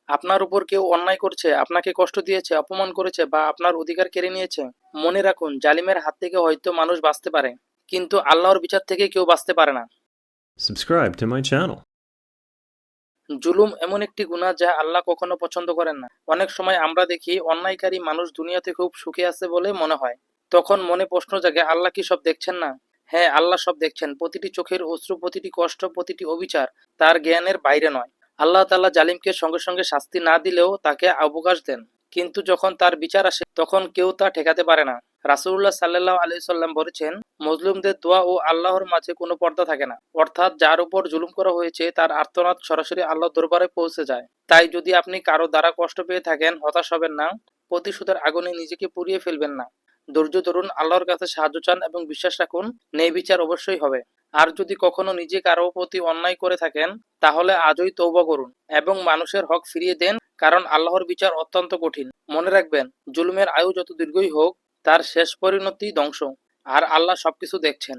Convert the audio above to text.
আপনার উপর কেউ অন্যায় করছে, আপনাকে কষ্ট দিয়েছে, অপমান করেছে বা আপনার অধিকার কেড়ে নিয়েছে, মনে রাখুন জালিমের হাত থেকে হয়তো মানুষ বাঁচতে পারে, কিন্তু আল্লাহর বিচার থেকে কেউ বাঁচতে পারে না। Subscribe to my channel. জুলুম এমন একটি গুনাহ যা আল্লাহ কখনো পছন্দ করেন না। অনেক সময় আমরা দেখি অন্যায়কারী মানুষ দুনিয়াতে খুব সুখে আছে বলে মনে হয়। তখন মনে প্রশ্ন জাগে, আল্লাহ কি সব দেখছেন না? হ্যাঁ, আল্লাহ সব দেখছেন। প্রতিটি চোখের অশ্রু, প্রতিটি কষ্ট, প্রতিটি অবিচার তার জ্ঞানের বাইরে নয়। আল্লাহ তাআলা জালিমকে সঙ্গে সঙ্গে শাস্তি না দিলেও তাকে অবকাশ দেন, কিন্তু যখন তার বিচার আসে তখন কেউ তা ঠেকাতে পারে না। রাসূলুল্লাহ সাল্লাল্লাহু আলাইহি সাল্লাম বলেছেন, মজলুমদের দোয়া ও আল্লাহর মাঝে কোনো পর্দা থাকে না, অর্থাৎ যার উপর জুলুম করা হয়েছে তার আর্তনাদ সরাসরি আল্লাহর দরবারে পৌঁছে যায়। তাই যদি আপনি কারো দ্বারা কষ্ট পেয়ে থাকেন, হতাশ হবেন না, প্রতিশোধের আগুনে নিজেকে পুড়িয়ে ফেলবেন না। ধৈর্য ধরুন, আল্লাহর কাছে সাহায্য চান এবং বিশ্বাস রাখুন ন্যায় বিচার অবশ্যই হবে। আর যদি কখনো নিজে কারো প্রতি অন্যায় করে থাকেন, তাহলে আজই তওবা করুন এবং মানুষের হক ফিরিয়ে দেন, কারণ আল্লাহর বিচার অত্যন্ত কঠিন। মনে রাখবেন, জুলুমের আয়ু যত দীর্ঘই হোক, তার শেষ পরিণতি ধ্বংস। আর আল্লাহ সবকিছু দেখছেন।